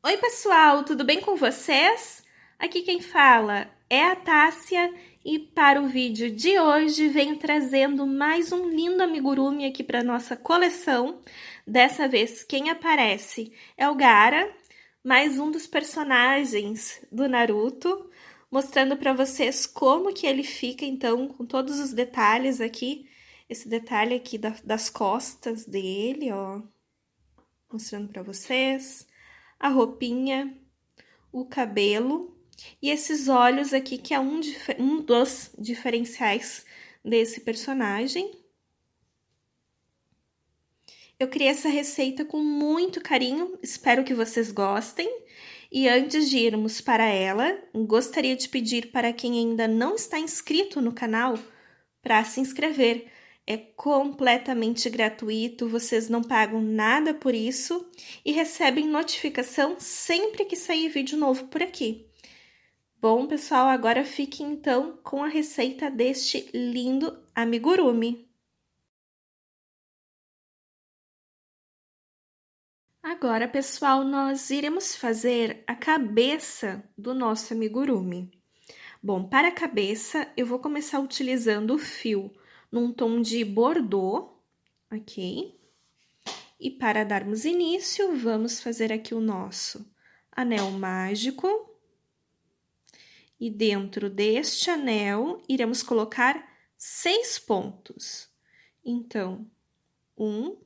Oi, pessoal, tudo bem com vocês? Aqui quem fala é a Tássia e para o vídeo de hoje venho trazendo mais um lindo amigurumi aqui para nossa coleção. Dessa vez quem aparece é o Gaara, mais um dos personagens do Naruto, mostrando para vocês como que ele fica então com todos os detalhes aqui. Esse detalhe aqui das costas dele, ó, mostrando para vocês a roupinha, o cabelo e esses olhos aqui, que é um dos diferenciais desse personagem. Eu criei essa receita com muito carinho, espero que vocês gostem. E antes de irmos para ela, gostaria de pedir para quem ainda não está inscrito no canal para se inscrever. É completamente gratuito, vocês não pagam nada por isso e recebem notificação sempre que sair vídeo novo por aqui. Bom, pessoal, agora fique então com a receita deste lindo amigurumi. Agora, pessoal, nós iremos fazer a cabeça do nosso amigurumi. Bom, para a cabeça, eu vou começar utilizando o fio num tom de bordô, ok? E para darmos início, vamos fazer aqui o nosso anel mágico. E dentro deste anel, iremos colocar 6 pontos. Então, 1,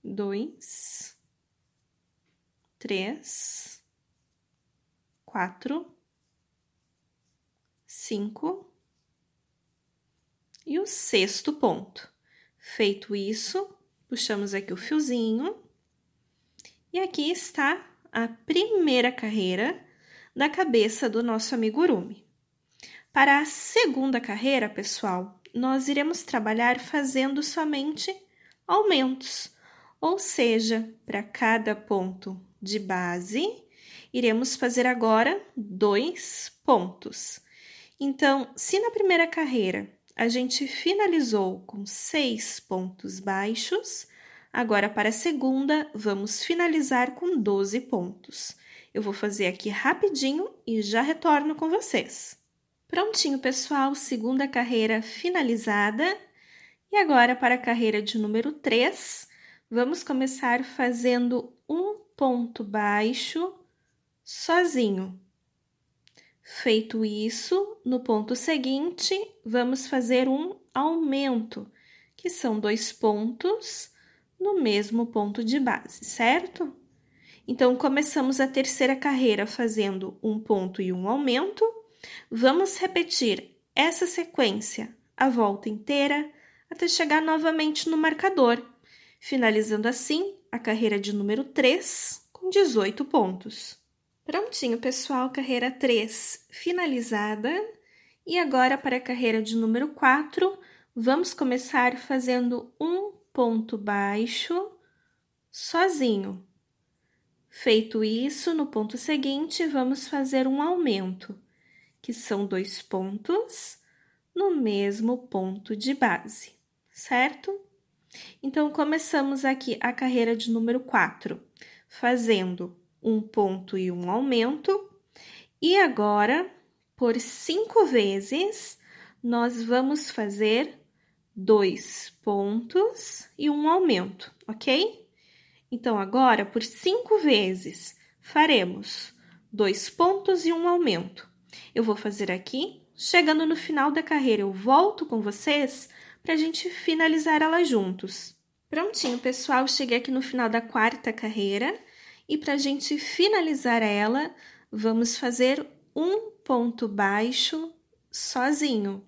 2, 3, 4, 5 e o 6º ponto. Feito isso, puxamos aqui o fiozinho e aqui está a primeira carreira da cabeça do nosso amigurumi. Para a segunda carreira, pessoal, nós iremos trabalhar fazendo somente aumentos, ou seja, para cada ponto de base, iremos fazer agora 2 pontos. Então, se na primeira carreira a gente finalizou com 6 pontos baixos, agora para a segunda vamos finalizar com 12 pontos. Eu vou fazer aqui rapidinho e já retorno com vocês. Prontinho, pessoal, segunda carreira finalizada. E agora para a carreira de número 3, vamos começar fazendo um ponto baixo sozinho. Feito isso, no ponto seguinte, vamos fazer um aumento, que são 2 pontos no mesmo ponto de base, certo? Então, começamos a terceira carreira fazendo um ponto e um aumento. Vamos repetir essa sequência a volta inteira até chegar novamente no marcador, finalizando assim a carreira de número 3 com 18 pontos. Prontinho, pessoal, carreira 3 finalizada. E agora para a carreira de número 4, vamos começar fazendo um ponto baixo sozinho. Feito isso, no ponto seguinte, vamos fazer um aumento, que são 2 pontos no mesmo ponto de base, certo? Então, começamos aqui a carreira de número 4, fazendo um ponto e um aumento. E agora, por 5 vezes, nós vamos fazer 2 pontos e um aumento, ok? Então, agora, por 5 vezes, faremos 2 pontos e um aumento. Eu vou fazer aqui, chegando no final da carreira, eu volto com vocês para a gente finalizar ela juntos. Prontinho, pessoal, cheguei aqui no final da quarta carreira e para a gente finalizar ela, vamos fazer um ponto baixo sozinho.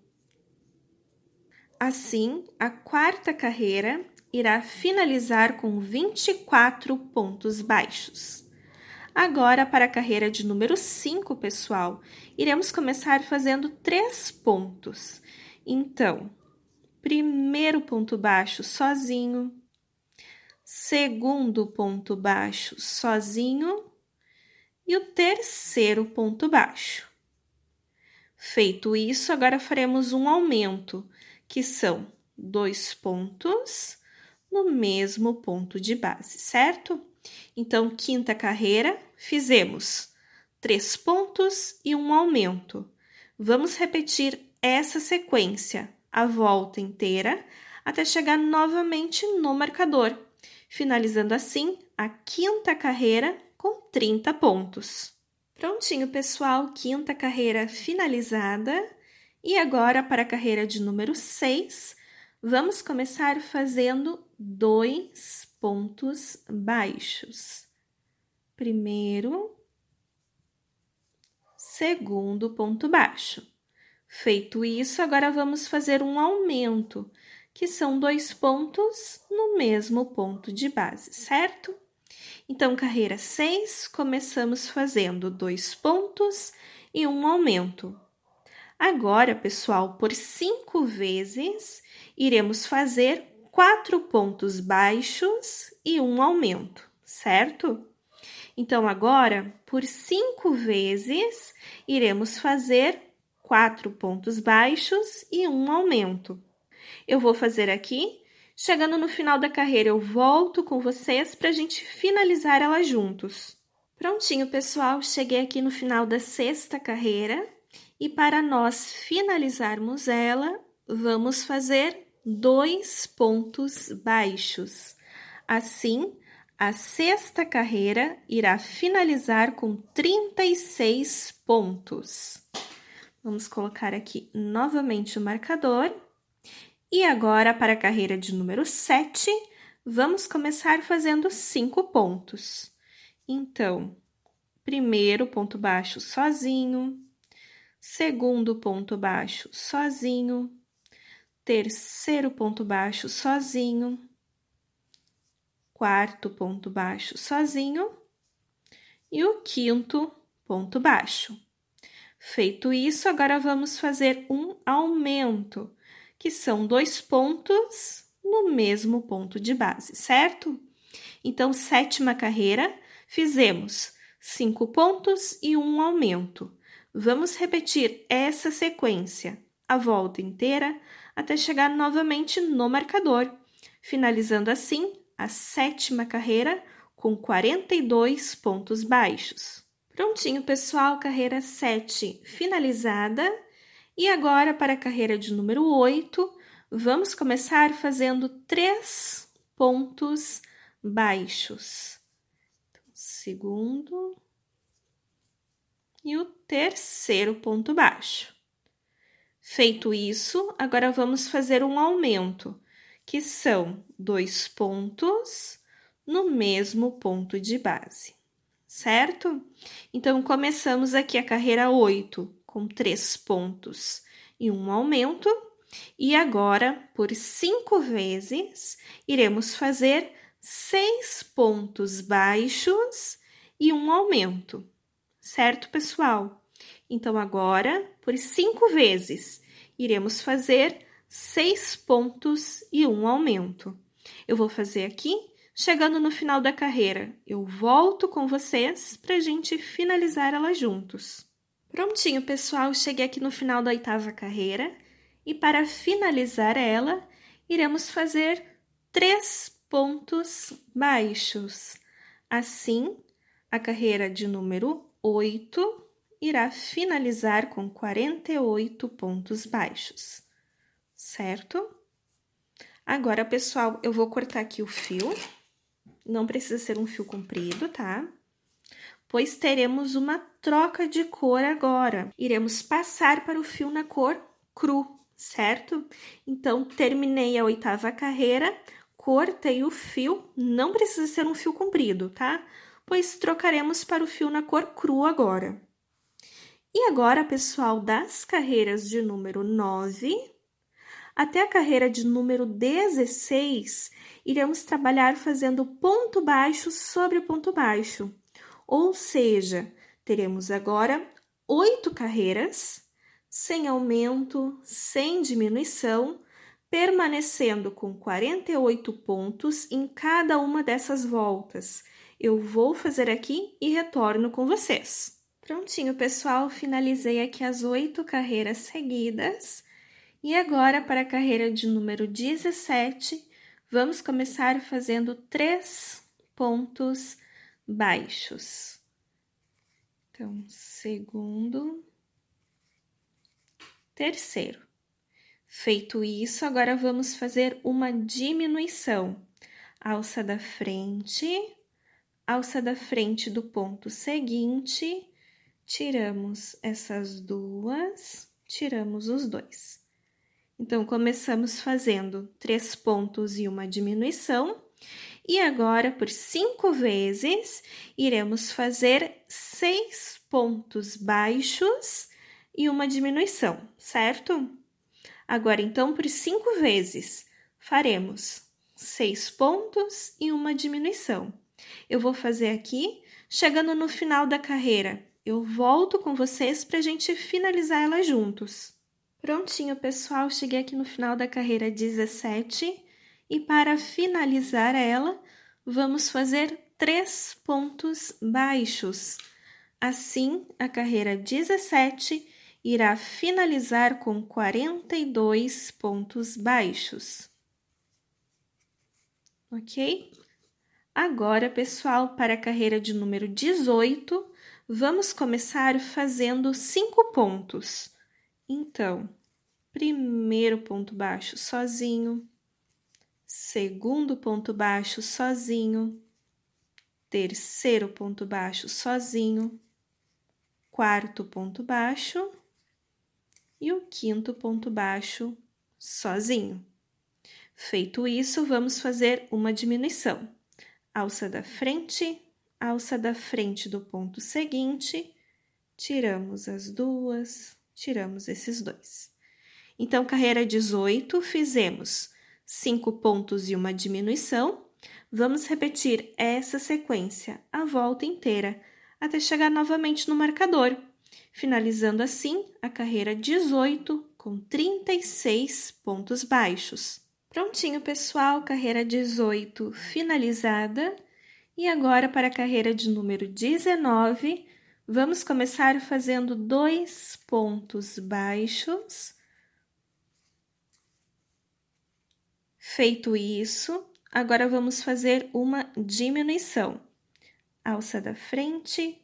Assim, a quarta carreira irá finalizar com 24 pontos baixos. Agora, para a carreira de número 5, pessoal, iremos começar fazendo 3 pontos. Então, primeiro ponto baixo sozinho, segundo ponto baixo sozinho e o terceiro ponto baixo. Feito isso, agora faremos um aumento, que são 2 pontos no mesmo ponto de base, certo? Então, quinta carreira, fizemos 3 pontos e um aumento. Vamos repetir essa sequência, a volta inteira, até chegar novamente no marcador, finalizando assim a quinta carreira com 30 pontos. Prontinho, pessoal, quinta carreira finalizada. E agora, para a carreira de número 6, vamos começar fazendo 2 pontos baixos. Primeiro, segundo ponto baixo. Feito isso, agora vamos fazer um aumento, que são 2 pontos no mesmo ponto de base, certo? Então, carreira 6, começamos fazendo 2 pontos e um aumento. Agora, pessoal, por 5 vezes, iremos fazer 4 pontos baixos e um aumento, certo? Então, agora, por 5 vezes, iremos fazer 4 pontos baixos e um aumento. Eu vou fazer aqui, chegando no final da carreira, eu volto com vocês para a gente finalizar ela juntos. Prontinho, pessoal, cheguei aqui no final da sexta carreira e para nós finalizarmos ela, vamos fazer 2 pontos baixos. Assim, a sexta carreira irá finalizar com 36 pontos. Vamos colocar aqui novamente o marcador. E agora, para a carreira de número 7, vamos começar fazendo 5 pontos. Então, primeiro ponto baixo sozinho, segundo ponto baixo sozinho, terceiro ponto baixo sozinho, quarto ponto baixo sozinho e o quinto ponto baixo. Feito isso, agora vamos fazer um aumento, que são 2 pontos no mesmo ponto de base, certo? Então, sétima carreira, fizemos 5 pontos e um aumento. Vamos repetir essa sequência, a volta inteira, até chegar novamente no marcador, finalizando assim a sétima carreira com 42 pontos baixos. Prontinho, pessoal, carreira 7 finalizada. E agora, para a carreira de número 8, vamos começar fazendo 3 pontos baixos. Então, segundo e o terceiro ponto baixo. Feito isso, agora vamos fazer um aumento, que são 2 pontos no mesmo ponto de base, certo? Então, começamos aqui a carreira 8 com 3 pontos e um aumento, e agora, por 5 vezes, iremos fazer 6 pontos baixos e um aumento, certo, pessoal? Então, agora, por 5 vezes, iremos fazer 6 pontos e um aumento. Eu vou fazer aqui, chegando no final da carreira, eu volto com vocês para a gente finalizar ela juntos. Prontinho, pessoal, cheguei aqui no final da oitava carreira e para finalizar ela, iremos fazer 3 pontos baixos. Assim, a carreira de número 8 irá finalizar com 48 pontos baixos, certo? Agora, pessoal, eu vou cortar aqui o fio. Não precisa ser um fio comprido, tá? Pois teremos uma troca de cor agora. Iremos passar para o fio na cor cru, certo? Então, terminei a oitava carreira, cortei o fio, não precisa ser um fio comprido, tá? Pois trocaremos para o fio na cor cru agora. E agora, pessoal, das carreiras de número 9 até a carreira de número 16, iremos trabalhar fazendo ponto baixo sobre ponto baixo. Ou seja, teremos agora 8 carreiras, sem aumento, sem diminuição, permanecendo com 48 pontos em cada uma dessas voltas. Eu vou fazer aqui e retorno com vocês. Prontinho, pessoal, finalizei aqui as 8 carreiras seguidas. E agora, para a carreira de número 17, vamos começar fazendo 3 pontos baixos. Então, segundo, terceiro. Feito isso, agora vamos fazer uma diminuição. Alça da frente do ponto seguinte, tiramos essas duas, tiramos os dois. Então, começamos fazendo 3 pontos e uma diminuição. E agora, por 5 vezes, iremos fazer 6 pontos baixos e uma diminuição, certo? Agora, então, por 5 vezes, faremos 6 pontos e uma diminuição. Eu vou fazer aqui, chegando no final da carreira. Eu volto com vocês para a gente finalizar ela juntos. Prontinho, pessoal, cheguei aqui no final da carreira 17 e para finalizar ela, vamos fazer 3 pontos baixos. Assim, a carreira 17 irá finalizar com 42 pontos baixos. Ok? Agora, pessoal, para a carreira de número 18, vamos começar fazendo 5 pontos. Então, primeiro ponto baixo sozinho, segundo ponto baixo sozinho, terceiro ponto baixo sozinho, quarto ponto baixo e o quinto ponto baixo sozinho. Feito isso, vamos fazer uma diminuição. Alça da frente do ponto seguinte, tiramos as duas, tiramos esses dois. Então, carreira 18, fizemos 5 pontos e uma diminuição. Vamos repetir essa sequência a volta inteira, até chegar novamente no marcador, finalizando assim a carreira 18 com 36 pontos baixos. Prontinho, pessoal, carreira 18 finalizada. E agora, para a carreira de número 19, vamos começar fazendo 2 pontos baixos. Feito isso, agora vamos fazer uma diminuição. Alça da frente,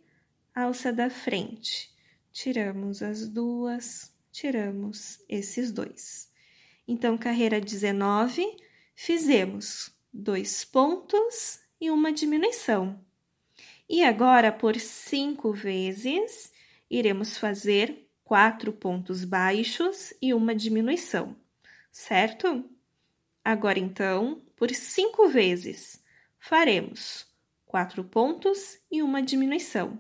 tiramos as duas, tiramos esses dois. Então, carreira 19, fizemos 2 pontos e uma diminuição. E agora, por 5 vezes, iremos fazer 4 pontos baixos e uma diminuição, certo? Agora, então, por 5 vezes, faremos 4 pontos e uma diminuição.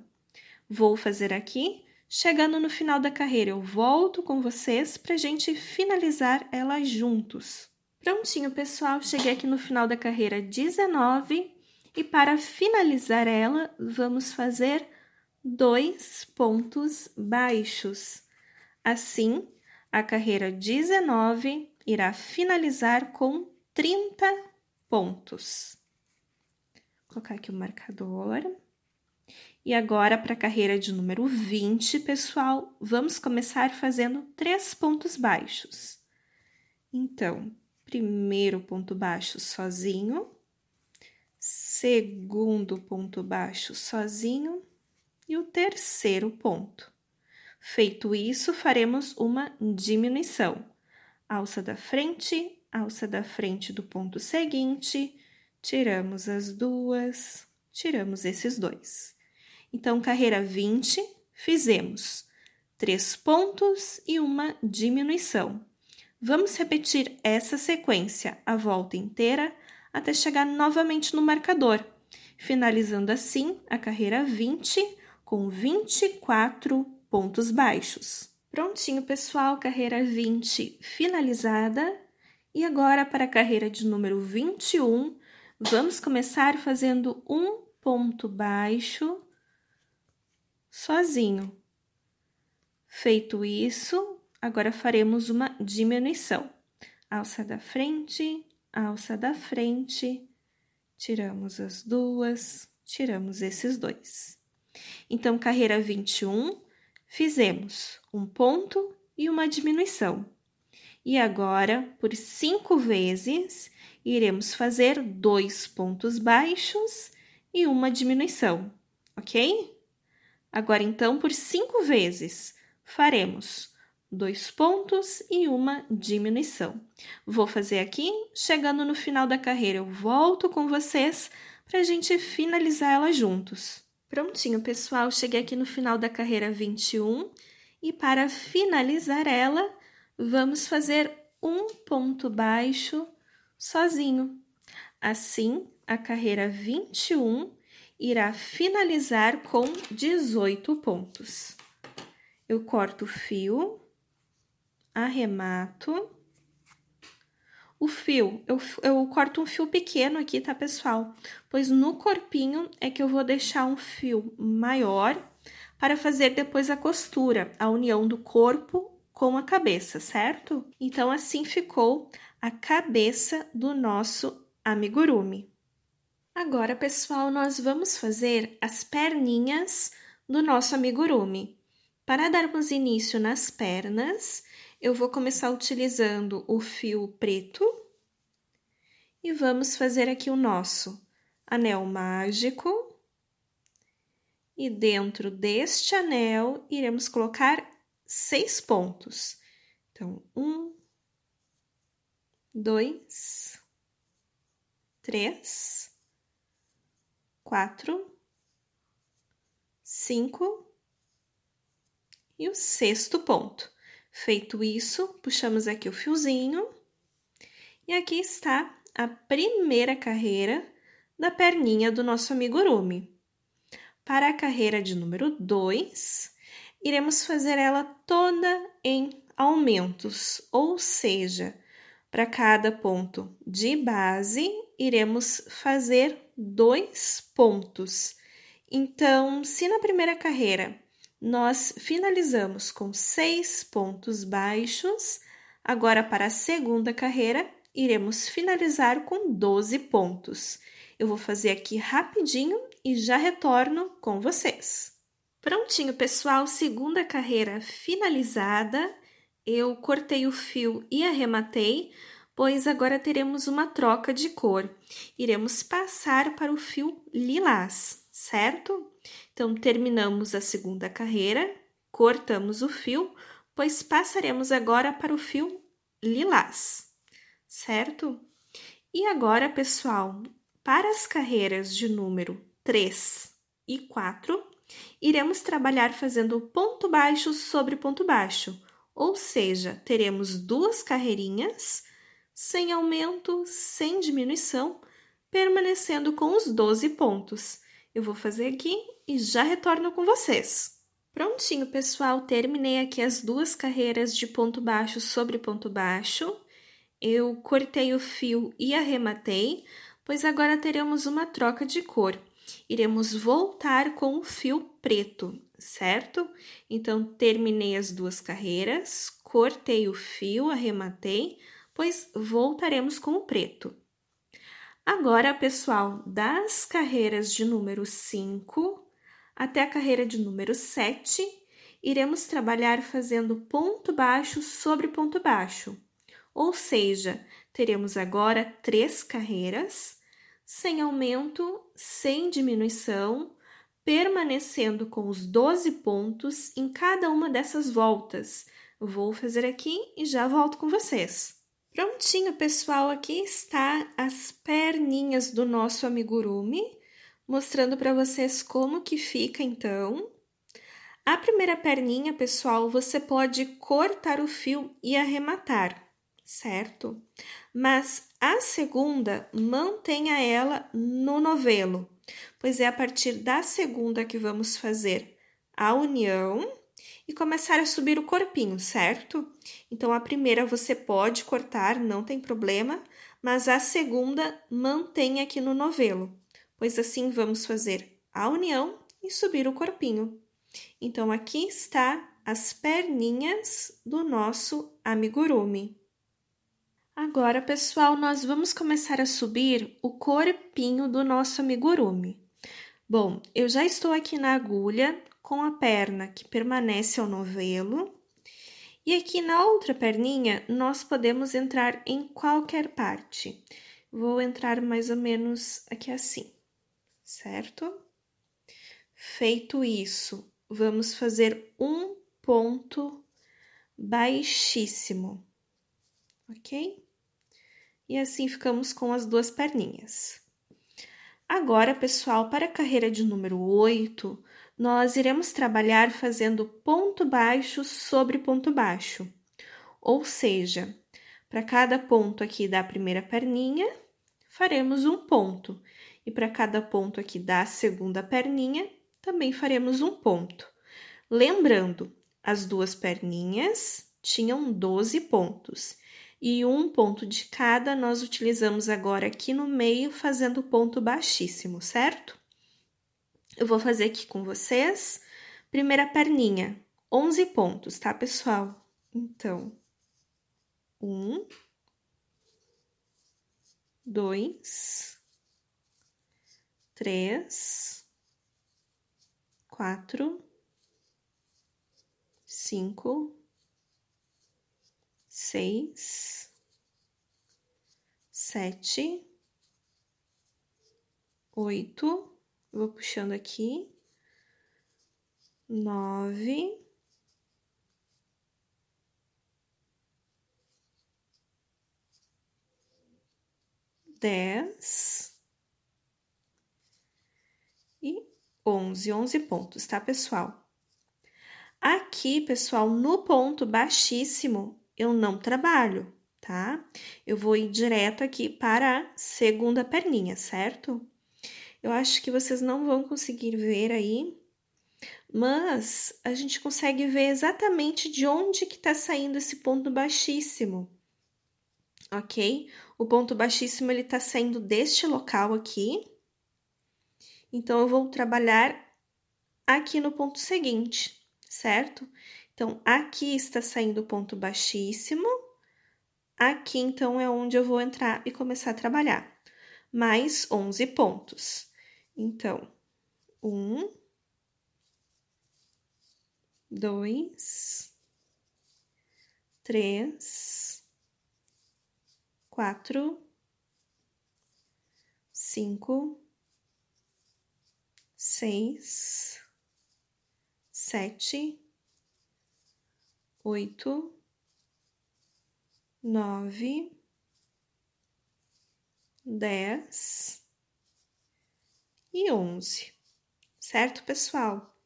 Vou fazer aqui, chegando no final da carreira, eu volto com vocês para a gente finalizar ela juntos. Prontinho, pessoal, cheguei aqui no final da carreira 19 e para finalizar ela, vamos fazer 2 pontos baixos. Assim, a carreira 19 irá finalizar com 30 pontos. Vou colocar aqui o marcador. E agora, para a carreira de número 20, pessoal, vamos começar fazendo 3 pontos baixos. Então, primeiro ponto baixo sozinho, segundo ponto baixo sozinho e o terceiro ponto. Feito isso, faremos uma diminuição. Alça da frente do ponto seguinte, tiramos as duas, tiramos esses dois. Então, carreira 20, fizemos 3 pontos e uma diminuição. Vamos repetir essa sequência a volta inteira até chegar novamente no marcador, finalizando assim a carreira 20 com 24 pontos baixos. Prontinho, pessoal, carreira 20 finalizada. E agora, para a carreira de número 21, vamos começar fazendo um ponto baixo sozinho. Feito isso, agora faremos uma diminuição. Alça da frente, tiramos as duas, tiramos esses dois. Então, carreira 21, fizemos um ponto e uma diminuição. E agora, por 5 vezes, iremos fazer 2 pontos baixos e uma diminuição, ok? Agora, então, por 5 vezes, faremos 2 pontos e uma diminuição. Vou fazer aqui, chegando no final da carreira, eu volto com vocês para a gente finalizar ela juntos. Prontinho, pessoal, cheguei aqui no final da carreira 21 e para finalizar ela, vamos fazer um ponto baixo sozinho. Assim, a carreira 21 irá finalizar com 18 pontos. Eu corto o fio, arremato. O fio, eu corto um fio pequeno aqui, tá, pessoal? Pois no corpinho é que eu vou deixar um fio maior para fazer depois a costura, a união do corpo com a cabeça, certo? Então, assim ficou a cabeça do nosso amigurumi. Agora, pessoal, nós vamos fazer as perninhas do nosso amigurumi. Para darmos início nas pernas, eu vou começar utilizando o fio preto e vamos fazer aqui o nosso anel mágico. E dentro deste anel, iremos colocar 6 pontos. Então, 1, 2, 3, 4, 5 e o 6º ponto. Feito isso, puxamos aqui o fiozinho e aqui está a primeira carreira da perninha do nosso amigurumi. Para a carreira de número 2, iremos fazer ela toda em aumentos, ou seja, para cada ponto de base, iremos fazer 2 pontos. Então, se na primeira carreira nós finalizamos com 6 pontos baixos, agora para a segunda carreira, iremos finalizar com 12 pontos. Eu vou fazer aqui rapidinho e já retorno com vocês. Prontinho, pessoal, segunda carreira finalizada. Eu cortei o fio e arrematei, pois agora teremos uma troca de cor. Iremos passar para o fio lilás, certo? Então, terminamos a segunda carreira, cortamos o fio, pois passaremos agora para o fio lilás, certo? E agora, pessoal, para as carreiras de número 3 e 4, iremos trabalhar fazendo ponto baixo sobre ponto baixo, ou seja, teremos 2 carreirinhas, sem aumento, sem diminuição, permanecendo com os 12 pontos. Eu vou fazer aqui e já retorno com vocês. Prontinho, pessoal, terminei aqui as 2 carreiras de ponto baixo sobre ponto baixo. Eu cortei o fio e arrematei, pois agora teremos uma troca de cor. Iremos voltar com o fio preto, certo? Então, terminei as 2 carreiras, cortei o fio, arrematei, pois voltaremos com o preto. Agora, pessoal, das carreiras de número 5 até a carreira de número 7, iremos trabalhar fazendo ponto baixo sobre ponto baixo. Ou seja, teremos agora 3 carreiras, sem aumento, sem diminuição, permanecendo com os 12 pontos em cada uma dessas voltas. Vou fazer aqui e já volto com vocês. Prontinho, pessoal, aqui está as perninhas do nosso amigurumi, mostrando para vocês como que fica, então. A primeira perninha, pessoal, você pode cortar o fio e arrematar, certo? Mas a segunda, mantenha ela no novelo, pois é a partir da segunda que vamos fazer a união e começar a subir o corpinho, certo? Então, a primeira você pode cortar, não tem problema, mas a segunda mantenha aqui no novelo, pois assim vamos fazer a união e subir o corpinho. Então, aqui está as perninhas do nosso amigurumi. Agora, pessoal, nós vamos começar a subir o corpinho do nosso amigurumi. Bom, eu já estou aqui na agulha com a perna que permanece ao novelo. E aqui na outra perninha, nós podemos entrar em qualquer parte. Vou entrar mais ou menos aqui assim, certo? Feito isso, vamos fazer um ponto baixíssimo, ok? E assim ficamos com as duas perninhas. Agora, pessoal, para a carreira de número 8, nós iremos trabalhar fazendo ponto baixo sobre ponto baixo. Ou seja, para cada ponto aqui da primeira perninha, faremos um ponto. E para cada ponto aqui da segunda perninha, também faremos um ponto. Lembrando, as duas perninhas tinham 12 pontos. E um ponto de cada nós utilizamos agora aqui no meio, fazendo ponto baixíssimo, certo? Eu vou fazer aqui com vocês. Primeira perninha, 11 pontos, tá, pessoal? Então, 1, 2, 3, 4, 5, 6, 7, 8, vou puxando aqui, 9, 10 e 11 pontos, tá, pessoal? Aqui, pessoal, no ponto baixíssimo, eu não trabalho, tá? Eu vou ir direto aqui para a segunda perninha, certo? Eu acho que vocês não vão conseguir ver aí, mas a gente consegue ver exatamente de onde que tá saindo esse ponto baixíssimo, ok? O ponto baixíssimo, ele tá saindo deste local aqui, então eu vou trabalhar aqui no ponto seguinte, certo? Então, aqui está saindo o ponto baixíssimo, aqui então é onde eu vou entrar e começar a trabalhar. Mais 11 pontos. Então, 1, 2, 3, 4, 5, 6, 7, 8, 9, 10 e 11, certo, pessoal?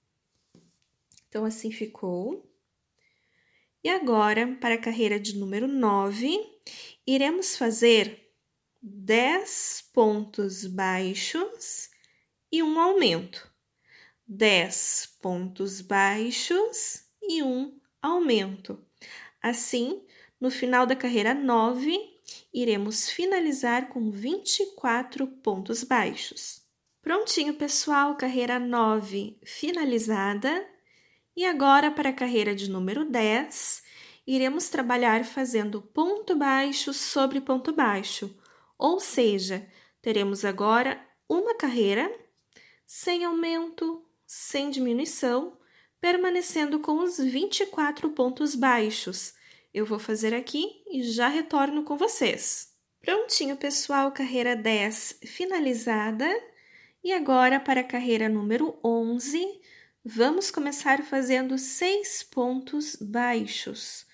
Então, assim ficou. E agora, para a carreira de número 9, iremos fazer 10 pontos baixos e um aumento. 10 pontos baixos e um aumento. Assim, no final da carreira 9, iremos finalizar com 24 pontos baixos. Prontinho, pessoal, carreira 9 finalizada. E agora, para a carreira de número 10, iremos trabalhar fazendo ponto baixo sobre ponto baixo, ou seja, teremos agora uma carreira sem aumento, sem diminuição, permanecendo com os 24 pontos baixos. Eu vou fazer aqui e já retorno com vocês. Prontinho, pessoal, carreira 10 finalizada. E agora, para a carreira número 11, vamos começar fazendo 6 pontos baixos.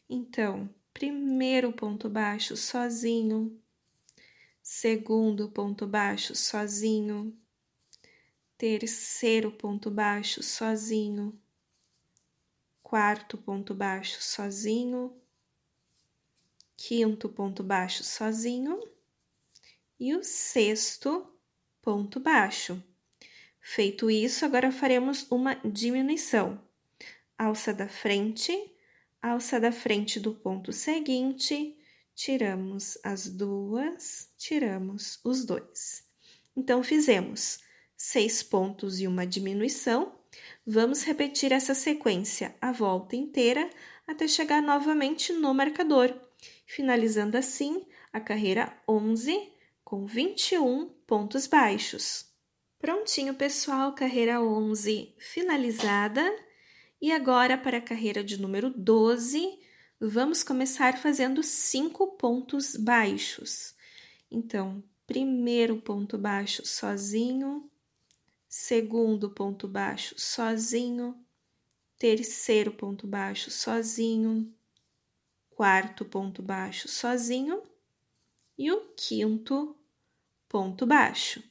Então, primeiro ponto baixo sozinho, segundo ponto baixo sozinho, terceiro ponto baixo sozinho, quarto ponto baixo sozinho, quinto ponto baixo sozinho e o sexto ponto baixo. Feito isso, agora faremos uma diminuição. Alça da frente do ponto seguinte, tiramos as duas, tiramos os dois. Então, fizemos 6 pontos e uma diminuição. Vamos repetir essa sequência a volta inteira até chegar novamente no marcador, finalizando assim a carreira 11 com 21 pontos baixos. Prontinho, pessoal, carreira 11 finalizada. E agora, para a carreira de número 12, vamos começar fazendo 5 pontos baixos. Então, primeiro ponto baixo sozinho, segundo ponto baixo sozinho, terceiro ponto baixo sozinho, quarto ponto baixo sozinho e o quinto ponto baixo.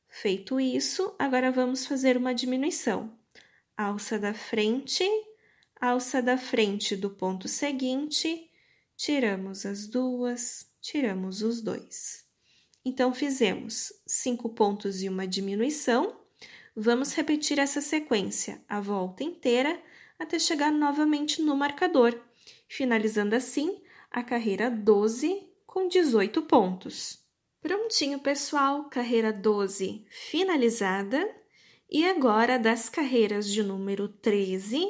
Feito isso, agora vamos fazer uma diminuição. Alça da frente do ponto seguinte, tiramos as duas, tiramos os dois. Então, fizemos 5 pontos e uma diminuição. Vamos repetir essa sequência a volta inteira até chegar novamente no marcador, finalizando assim a carreira 12 com 18 pontos. Prontinho, pessoal, carreira 12 finalizada. E agora, das carreiras de número 13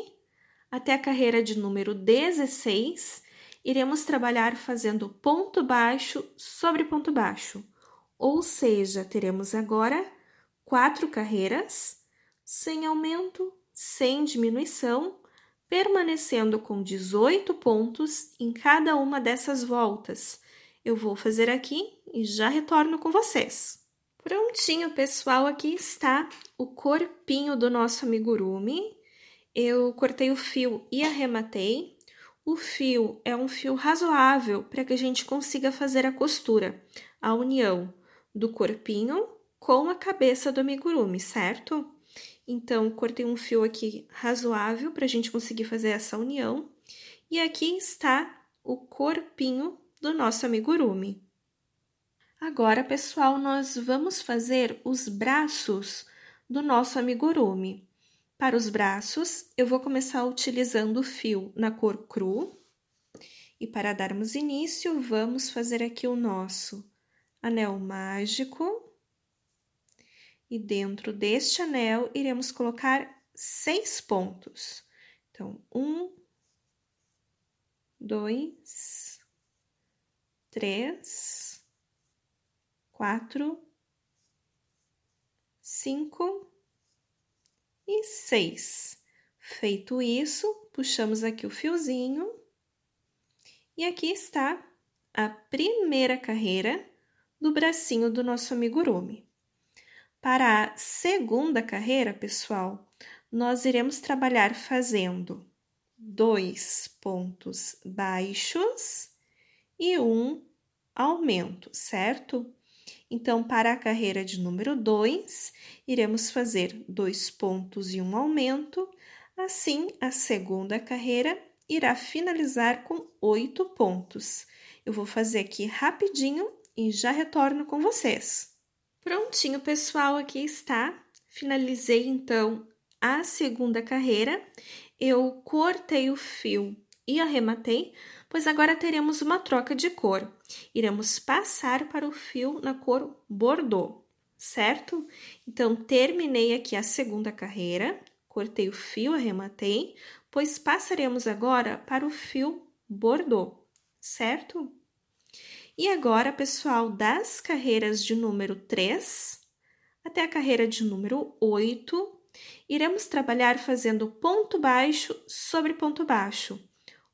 até a carreira de número 16, iremos trabalhar fazendo ponto baixo sobre ponto baixo. Ou seja, teremos agora 4 carreiras, sem aumento, sem diminuição, permanecendo com 18 pontos em cada uma dessas voltas. Eu vou fazer aqui e já retorno com vocês. Prontinho, pessoal, aqui está o corpinho do nosso amigurumi. Eu cortei o fio e arrematei. O fio é um fio razoável para que a gente consiga fazer a costura, a união do corpinho com a cabeça do amigurumi, certo? Então, cortei um fio aqui razoável para a gente conseguir fazer essa união. E aqui está o corpinho do nosso amigurumi. Agora, pessoal, nós vamos fazer os braços do nosso amigurumi. Para os braços, eu vou começar utilizando o fio na cor cru. E para darmos início, vamos fazer aqui o nosso anel mágico. E dentro deste anel, iremos colocar 6 pontos. Então, 1, 2, 3, 4, 5 e 6. Feito isso, puxamos aqui o fiozinho e aqui está a primeira carreira do bracinho do nosso amigurumi. Para a segunda carreira, pessoal, nós iremos trabalhar fazendo 2 pontos baixos e 1 aumento, certo? Então, para a carreira de número 2, iremos fazer 2 pontos e 1 aumento. Assim, a segunda carreira irá finalizar com 8 pontos. Eu vou fazer aqui rapidinho e já retorno com vocês. Prontinho, pessoal, aqui está. Finalizei, então, a segunda carreira. Eu cortei o fio e arrematei, pois agora teremos uma troca de cor. Iremos passar para o fio na cor bordô, certo? Então, terminei aqui a segunda carreira, cortei o fio, arrematei, pois passaremos agora para o fio bordô, certo? E agora, pessoal, das carreiras de número 3 até a carreira de número 8, iremos trabalhar fazendo ponto baixo sobre ponto baixo.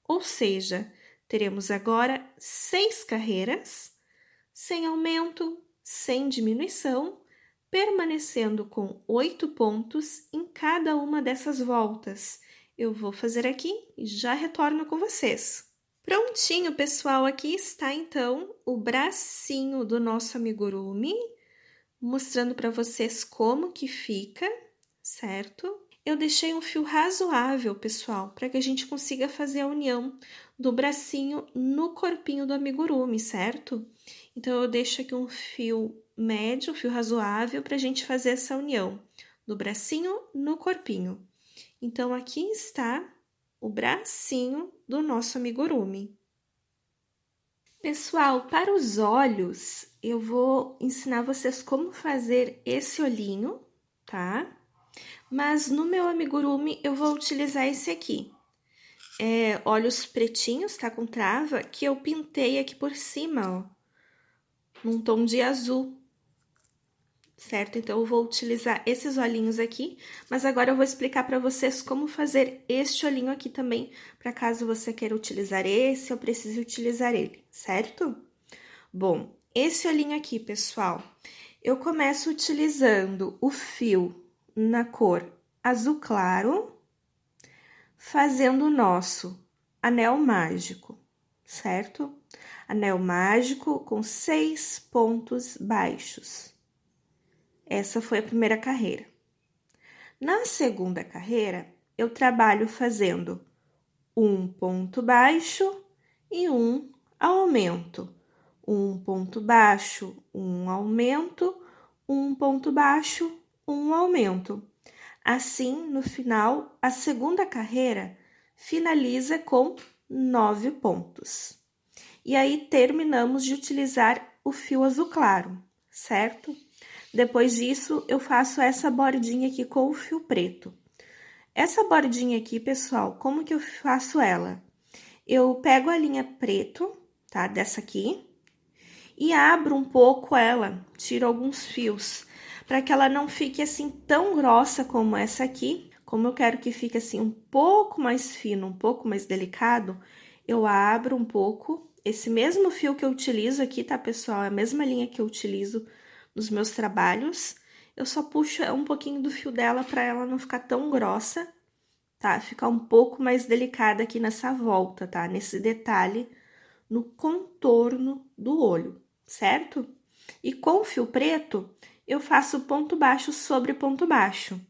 Ou seja, teremos agora 6 carreiras, sem aumento, sem diminuição, permanecendo com 8 pontos em cada uma dessas voltas. Eu vou fazer aqui e já retorno com vocês. Prontinho, pessoal, aqui está então o bracinho do nosso amigurumi, mostrando para vocês como que fica, certo? Eu deixei um fio razoável, pessoal, para que a gente consiga fazer a união do bracinho no corpinho do amigurumi, certo? Então, eu deixo aqui um fio médio, um fio razoável, para a gente fazer essa união do bracinho no corpinho. Então, aqui está o bracinho do nosso amigurumi. Pessoal, para os olhos, eu vou ensinar vocês como fazer esse olhinho, tá? Mas no meu amigurumi eu vou utilizar esse aqui. Olhos pretinhos, tá? Com trava, que eu pintei aqui por cima, ó. Num tom de azul. Certo? Então, eu vou utilizar esses olhinhos aqui. Mas agora eu vou explicar para vocês como fazer este olhinho aqui também. Para caso você queira utilizar esse, eu preciso utilizar ele, certo? Bom, esse olhinho aqui, pessoal, eu começo utilizando o fio na cor azul claro, fazendo o nosso anel mágico, certo? Anel mágico com 6 pontos baixos. Essa foi a primeira carreira. Na segunda carreira, eu trabalho fazendo um ponto baixo e um aumento. Um ponto baixo, um aumento, um ponto baixo, um aumento. Assim, no final, a segunda carreira finaliza com 9 pontos. E aí, terminamos de utilizar o fio azul claro, certo? Depois disso, eu faço essa bordinha aqui com o fio preto. Essa bordinha aqui, pessoal, como que eu faço ela? Eu pego a linha preto, tá? Dessa aqui, e abro um pouco ela, tiro alguns fios, para que ela não fique assim tão grossa como essa aqui. Como eu quero que fique assim um pouco mais fino, um pouco mais delicado, eu abro um pouco. Esse mesmo fio que eu utilizo aqui, tá, pessoal? É a mesma linha que eu utilizo nos meus trabalhos. Eu só puxo um pouquinho do fio dela para ela não ficar tão grossa, tá? Ficar um pouco mais delicada aqui nessa volta, tá? Nesse detalhe no contorno do olho, certo? E com o fio preto, eu faço ponto baixo sobre ponto baixo,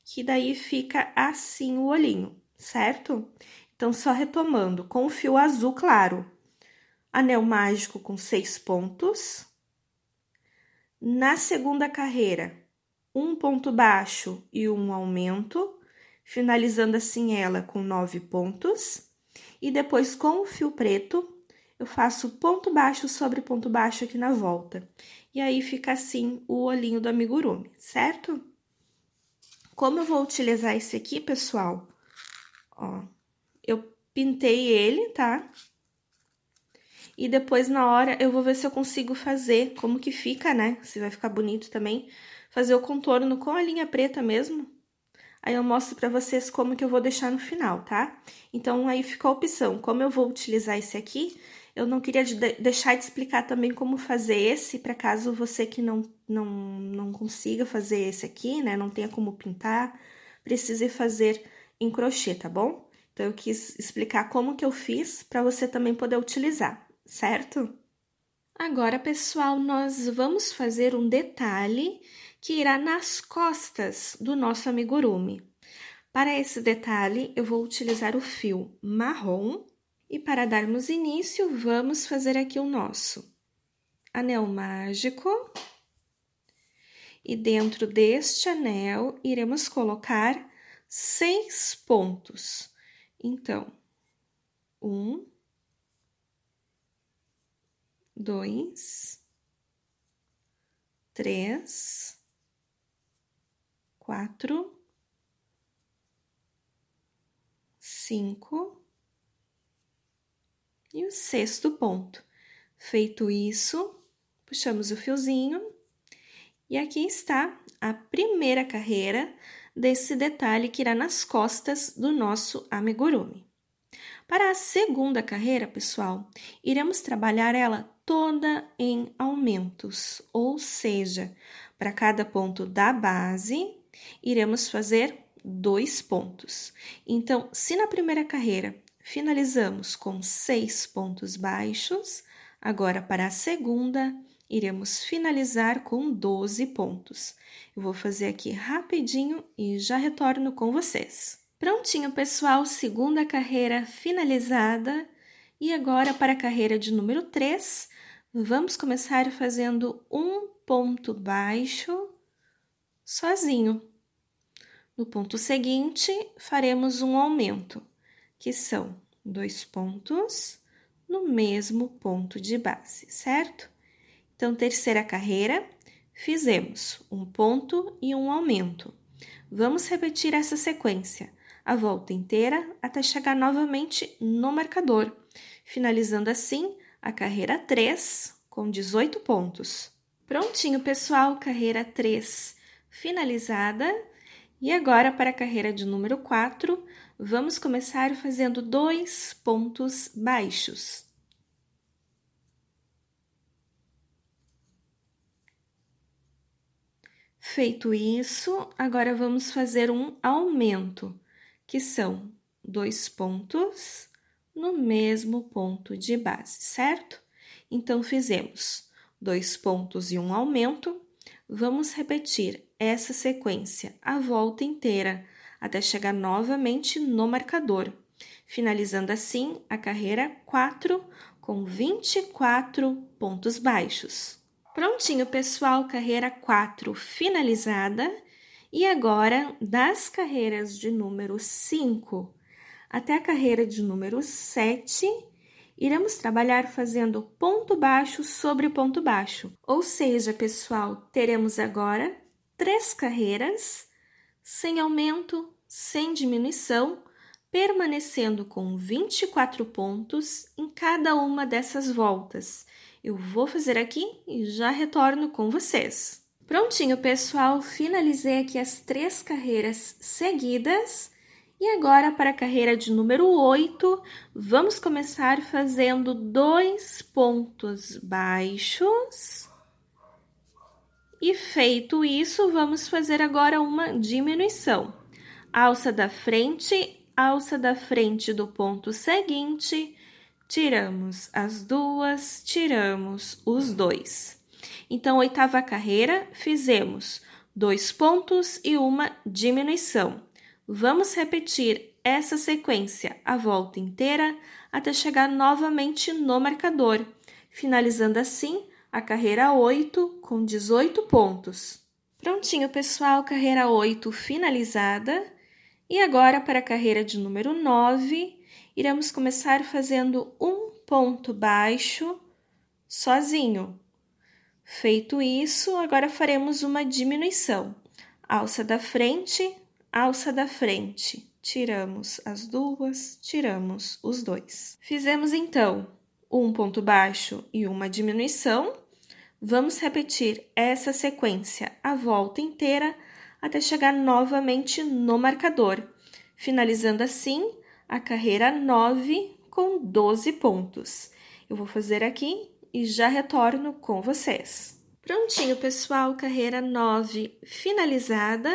que daí fica assim o olhinho, certo? Então, só retomando, com o fio azul claro, anel mágico com 6 pontos. Na segunda carreira, um ponto baixo e um aumento, finalizando assim ela com 9 pontos. E depois, com o fio preto, eu faço ponto baixo sobre ponto baixo aqui na volta. E aí, fica assim o olhinho do amigurumi, certo? Como eu vou utilizar esse aqui, pessoal, ó, eu pintei ele, tá? E depois, na hora, eu vou ver se eu consigo fazer como que fica, né? Se vai ficar bonito também. Fazer o contorno com a linha preta mesmo. Aí eu mostro pra vocês como que eu vou deixar no final, tá? Então, aí fica a opção. Como eu vou utilizar esse aqui, eu não queria deixar de explicar também como fazer esse, para caso você que não consiga fazer esse aqui, né? Não tenha como pintar, precise fazer em crochê, tá bom? Então, eu quis explicar como que eu fiz para você também poder utilizar, certo? Agora, pessoal, nós vamos fazer um detalhe que irá nas costas do nosso amigurumi. Para esse detalhe, eu vou utilizar o fio marrom e para darmos início, vamos fazer aqui o nosso anel mágico. E dentro deste anel, iremos colocar 6 pontos. Então, 1, 2, 3, 4, 5 e o 6º ponto. Feito isso, puxamos o fiozinho e aqui está a primeira carreira desse detalhe que irá nas costas do nosso amigurumi. Para a segunda carreira, pessoal, iremos trabalhar ela toda em aumentos, ou seja, para cada ponto da base, iremos fazer 2 pontos. Então, se na primeira carreira finalizamos com 6 pontos baixos, agora para a segunda, iremos finalizar com 12 pontos. Eu vou fazer aqui rapidinho e já retorno com vocês. Prontinho, pessoal, segunda carreira finalizada. E agora, para a carreira de número 3, vamos começar fazendo um ponto baixo sozinho. No ponto seguinte, faremos um aumento, que são 2 pontos no mesmo ponto de base, certo? Então, terceira carreira, fizemos um ponto e um aumento. Vamos repetir essa sequência a volta inteira até chegar novamente no marcador, finalizando assim a carreira 3 com 18 pontos. Prontinho, pessoal, carreira 3 finalizada. E agora, para a carreira de número 4, vamos começar fazendo 2 pontos baixos. Feito isso, agora vamos fazer um aumento, que são 2 pontos no mesmo ponto de base, certo? Então, fizemos 2 pontos e um aumento. Vamos repetir essa sequência a volta inteira, até chegar novamente no marcador, finalizando assim a carreira 4 com 24 pontos baixos. Prontinho, pessoal, carreira 4 finalizada. E agora, das carreiras de número 5 até a carreira de número 7, iremos trabalhar fazendo ponto baixo sobre ponto baixo. Ou seja, pessoal, teremos agora 3 carreiras, sem aumento, sem diminuição, permanecendo com 24 pontos em cada uma dessas voltas. Eu vou fazer aqui e já retorno com vocês. Prontinho, pessoal, finalizei aqui as 3 carreiras seguidas. E agora, para a carreira de número 8, vamos começar fazendo 2 pontos baixos. E feito isso, vamos fazer agora uma diminuição. Alça da frente do ponto seguinte, tiramos as duas, tiramos os 2. Então, oitava carreira, fizemos 2 pontos e uma diminuição. Vamos repetir essa sequência a volta inteira até chegar novamente no marcador, finalizando assim a carreira 8 com 18 pontos. Prontinho, pessoal, carreira 8 finalizada. E agora, para a carreira de número 9, iremos começar fazendo um ponto baixo sozinho. Feito isso, agora faremos uma diminuição. Alça da frente, tiramos as duas, tiramos os 2. Fizemos então um ponto baixo e uma diminuição. Vamos repetir essa sequência a volta inteira até chegar novamente no marcador, finalizando assim a carreira 9 com 12 pontos. Eu vou fazer aqui e já retorno com vocês. Prontinho, pessoal, carreira 9 finalizada.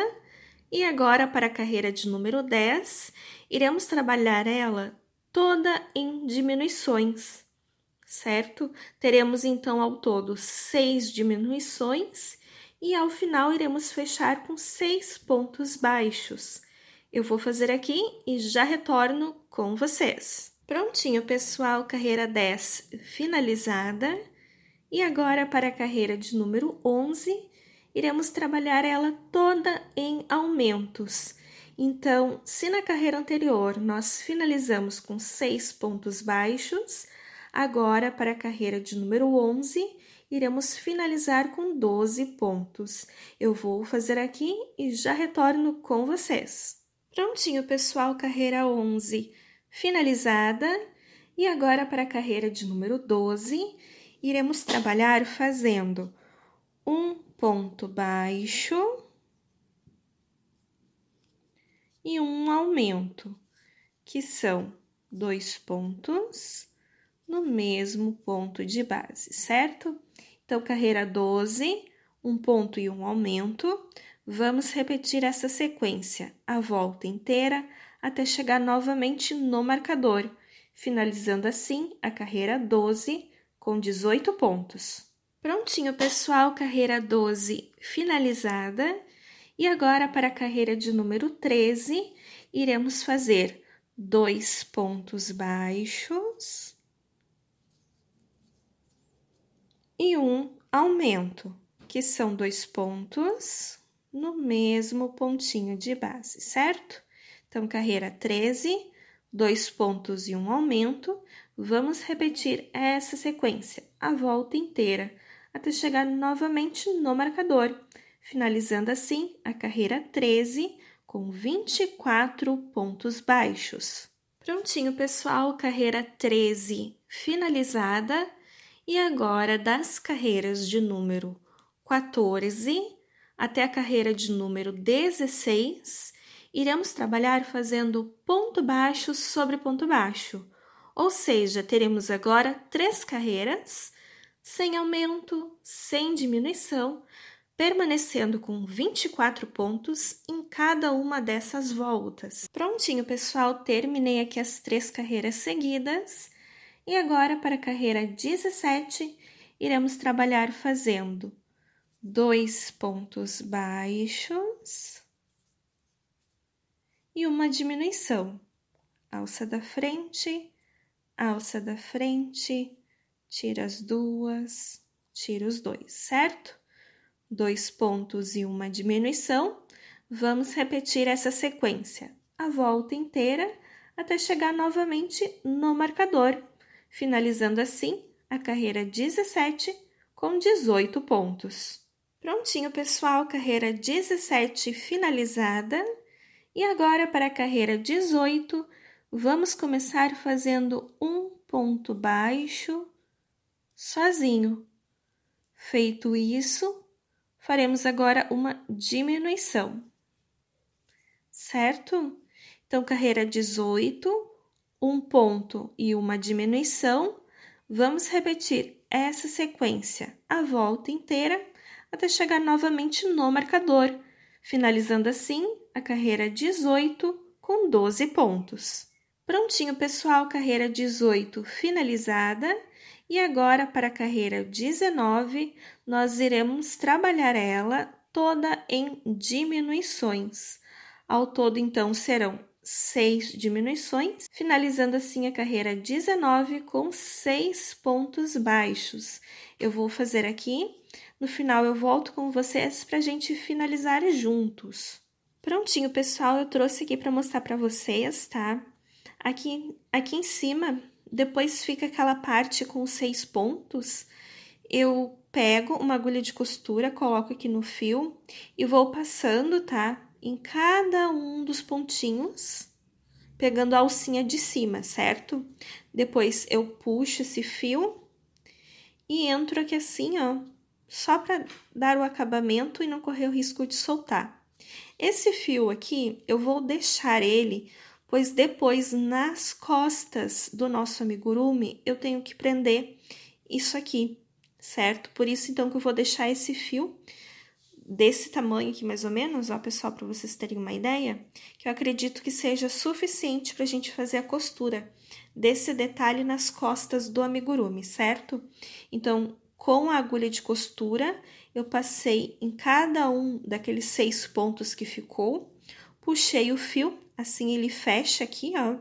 E agora, para a carreira de número 10, iremos trabalhar ela toda em diminuições, certo? Teremos, então, ao todo 6 diminuições e, ao final, iremos fechar com 6 pontos baixos. Eu vou fazer aqui e já retorno com vocês. Prontinho, pessoal, carreira 10 finalizada. E agora, para a carreira de número 11, iremos trabalhar ela toda em aumentos. Então, se na carreira anterior nós finalizamos com 6 pontos baixos, agora, para a carreira de número 11, iremos finalizar com 12 pontos. Eu vou fazer aqui e já retorno com vocês. Prontinho, pessoal, carreira 11 finalizada. E agora, para a carreira de número 12, iremos trabalhar fazendo um ponto baixo e um aumento, que são 2 pontos no mesmo ponto de base, certo? Então, carreira 12, um ponto e um aumento. Vamos repetir essa sequência a volta inteira até chegar novamente no marcador, finalizando assim a carreira 12 com 18 pontos. Prontinho, pessoal, carreira 12 finalizada. E agora, para a carreira de número 13, iremos fazer 2 pontos baixos e um aumento, que são 2 pontos no mesmo pontinho de base, certo? Então, carreira 13, 2 pontos e um aumento. Vamos repetir essa sequência a volta inteira, até chegar novamente no marcador, finalizando assim a carreira 13 com 24 pontos baixos. Prontinho, pessoal, carreira 13 finalizada. E agora, das carreiras de número 14 até a carreira de número 16, iremos trabalhar fazendo ponto baixo sobre ponto baixo. Ou seja, teremos agora 3 carreiras, sem aumento, sem diminuição, permanecendo com 24 pontos em cada uma dessas voltas. Prontinho, pessoal, terminei aqui as 3 carreiras seguidas. E agora, para a carreira 17, iremos trabalhar fazendo 2 pontos baixos e uma diminuição. Alça da frente, tira as 2, tira os 2, certo? 2 pontos e uma diminuição. Vamos repetir essa sequência a volta inteira até chegar novamente no marcador, finalizando assim a carreira 17 com 18 pontos. Prontinho, pessoal, carreira 17 finalizada. E agora, para a carreira 18, vamos começar fazendo um ponto baixo sozinho. Feito isso, faremos agora uma diminuição, certo? Então, carreira 18, um ponto e uma diminuição. Vamos repetir essa sequência a volta inteira até chegar novamente no marcador, finalizando assim a carreira 18 com 12 pontos. Prontinho, pessoal, carreira 18 finalizada. E agora, para a carreira 19, nós iremos trabalhar ela toda em diminuições. Ao todo, então, serão 6 diminuições, finalizando assim a carreira 19 com 6 pontos baixos. Eu vou fazer aqui, no final eu volto com vocês para a gente finalizar juntos. Prontinho, pessoal, eu trouxe aqui para mostrar para vocês, tá? Aqui em cima, depois fica aquela parte com 6 pontos. Eu pego uma agulha de costura, coloco aqui no fio e vou passando, tá? Em cada um dos pontinhos, pegando a alcinha de cima, certo? Depois eu puxo esse fio e entro aqui assim, ó, só para dar o acabamento e não correr o risco de soltar. Esse fio aqui, eu vou deixar ele, pois depois nas costas do nosso amigurumi, eu tenho que prender isso aqui, certo? Por isso, então, que eu vou deixar esse fio desse tamanho aqui, mais ou menos, ó, pessoal, para vocês terem uma ideia, que eu acredito que seja suficiente para a gente fazer a costura desse detalhe nas costas do amigurumi, certo? Então, com a agulha de costura, eu passei em cada um daqueles 6 pontos que ficou, puxei o fio, assim ele fecha aqui, ó,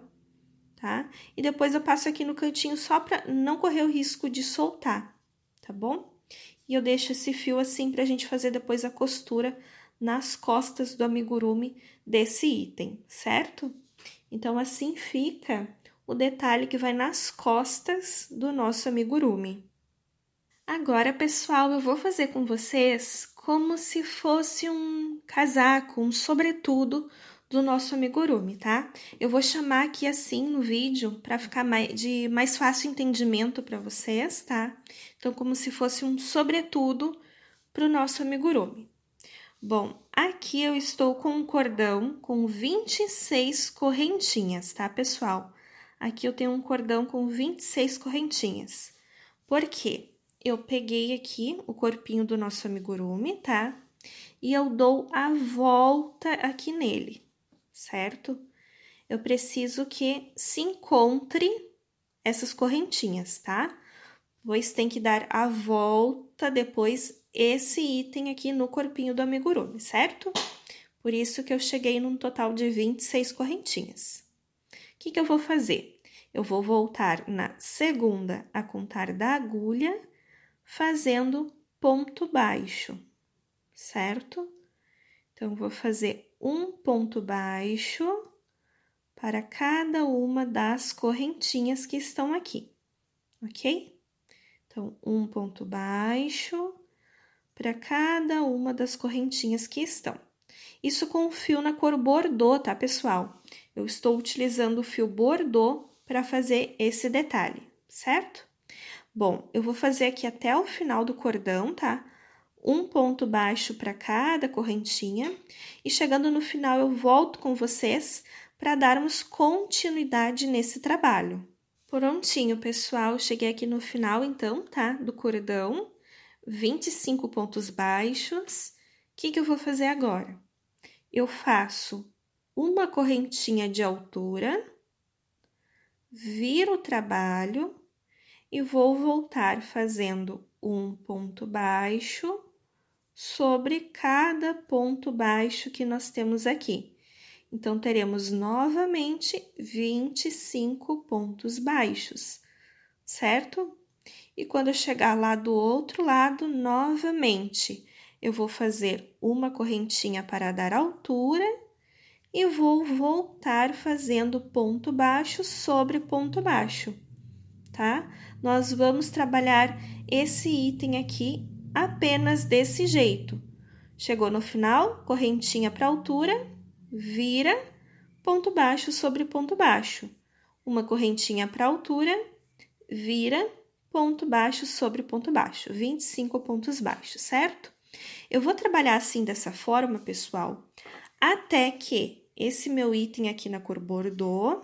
tá? E depois eu passo aqui no cantinho só para não correr o risco de soltar, tá bom? E eu deixo esse fio assim pra gente fazer depois a costura nas costas do amigurumi desse item, certo? Então, assim fica o detalhe que vai nas costas do nosso amigurumi. Agora, pessoal, eu vou fazer com vocês como se fosse um casaco, um sobretudo do nosso amigurumi, tá? Eu vou chamar aqui assim no vídeo para ficar de mais fácil entendimento para vocês, tá? Então, como se fosse um sobretudo para o nosso amigurumi. Bom, aqui eu estou com um cordão com 26 correntinhas, tá, pessoal? Aqui eu tenho um cordão com 26 correntinhas. Por quê? Eu peguei aqui o corpinho do nosso amigurumi, tá? E eu dou a volta aqui nele, certo? Eu preciso que se encontre essas correntinhas, tá? Pois tem que dar a volta depois esse item aqui no corpinho do amigurumi, certo? Por isso que eu cheguei num total de 26 correntinhas. O que eu vou fazer? Eu vou voltar na segunda a contar da agulha, fazendo ponto baixo, certo? Então, vou fazer um ponto baixo para cada uma das correntinhas que estão aqui, ok? Então, um ponto baixo para cada uma das correntinhas que estão. Isso com o fio na cor bordô, tá, pessoal? Eu estou utilizando o fio bordô para fazer esse detalhe, certo? Bom, eu vou fazer aqui até o final do cordão, tá? Um ponto baixo para cada correntinha. E chegando no final, eu volto com vocês para darmos continuidade nesse trabalho. Prontinho, pessoal, cheguei aqui no final, então, tá? Do cordão. 25 pontos baixos. O que eu vou fazer agora? Eu faço uma correntinha de altura, viro o trabalho e vou voltar fazendo um ponto baixo sobre cada ponto baixo que nós temos aqui. Então, teremos novamente 25 pontos baixos, certo? E quando eu chegar lá do outro lado, novamente, eu vou fazer uma correntinha para dar altura e vou voltar fazendo ponto baixo sobre ponto baixo, tá? Nós vamos trabalhar esse item aqui apenas desse jeito. Chegou no final, correntinha para altura, vira, ponto baixo sobre ponto baixo. Uma correntinha para altura, vira, ponto baixo sobre ponto baixo. 25 pontos baixos, certo? Eu vou trabalhar assim dessa forma, pessoal, até que esse meu item aqui na cor bordô,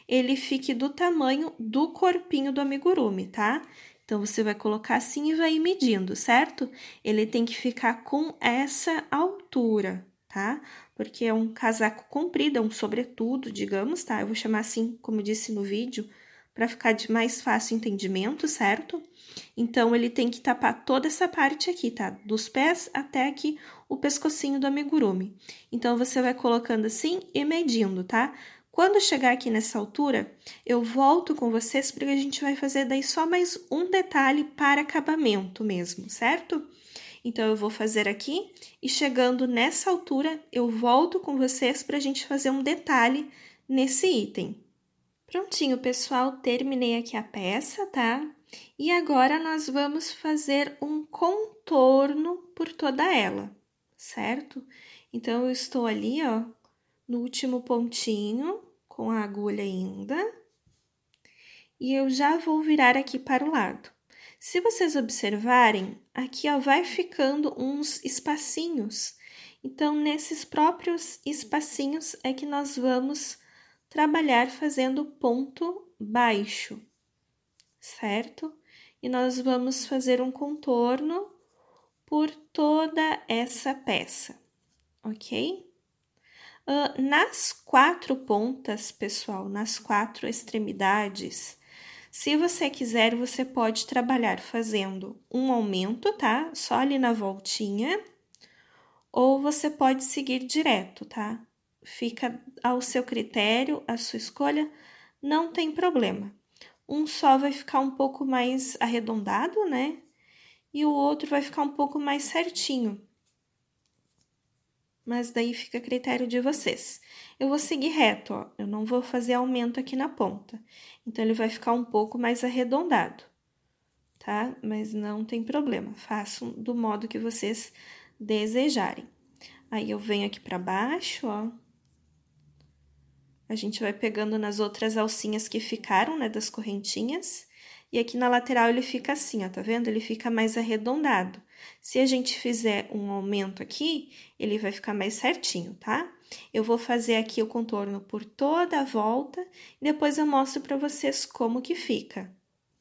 ele fique do tamanho do corpinho do amigurumi, tá? Então, você vai colocar assim e vai ir medindo, certo? Ele tem que ficar com essa altura, tá? Porque é um casaco comprido, é um sobretudo, digamos, tá? Eu vou chamar assim, como disse no vídeo, para ficar de mais fácil entendimento, certo? Então, ele tem que tapar toda essa parte aqui, tá? Dos pés até aqui o pescocinho do amigurumi. Então, você vai colocando assim e medindo, tá? Quando chegar aqui nessa altura, eu volto com vocês porque a gente vai fazer daí só mais um detalhe para acabamento mesmo, certo? Então, eu vou fazer aqui e chegando nessa altura, eu volto com vocês para a gente fazer um detalhe nesse item. Prontinho, pessoal, terminei aqui a peça, tá? E agora, nós vamos fazer um contorno por toda ela, certo? Então, eu estou ali, ó, no último pontinho, com a agulha ainda, e eu já vou virar aqui para o lado. Se vocês observarem, aqui, ó, vai ficando uns espacinhos. Então, nesses próprios espacinhos é que nós vamos trabalhar fazendo ponto baixo, certo? E nós vamos fazer um contorno por toda essa peça, ok? Nas 4 pontas, pessoal, nas 4 extremidades, se você quiser, você pode trabalhar fazendo um aumento, tá? Só ali na voltinha, ou você pode seguir direto, tá? Fica ao seu critério, a sua escolha, não tem problema. Um só vai ficar um pouco mais arredondado, né? E o outro vai ficar um pouco mais certinho. Mas daí fica a critério de vocês. Eu vou seguir reto, ó, eu não vou fazer aumento aqui na ponta. Então, ele vai ficar um pouco mais arredondado, tá? Mas não tem problema, façam do modo que vocês desejarem. Aí, eu venho aqui pra baixo, ó. A gente vai pegando nas outras alcinhas que ficaram, né, das correntinhas. E aqui na lateral ele fica assim, ó, tá vendo? Ele fica mais arredondado. Se a gente fizer um aumento aqui, ele vai ficar mais certinho, tá? Eu vou fazer aqui o contorno por toda a volta e depois eu mostro pra vocês como que fica.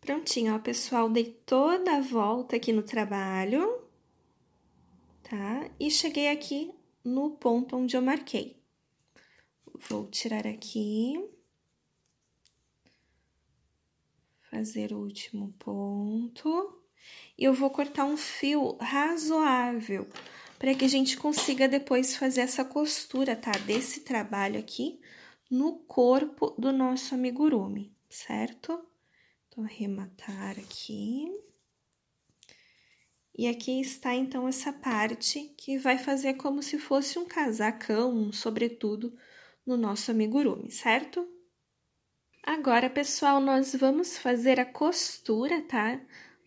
Prontinho, ó, pessoal, dei toda a volta aqui no trabalho, tá? E cheguei aqui no ponto onde eu marquei. Vou tirar aqui. Fazer o último ponto. E eu vou cortar um fio razoável, para que a gente consiga depois fazer essa costura, tá? Desse trabalho aqui no corpo do nosso amigurumi, certo? Então, arrematar aqui. E aqui está, então, essa parte que vai fazer como se fosse um casacão, um sobretudo, no nosso amigurumi, certo? Agora, pessoal, nós vamos fazer a costura, tá?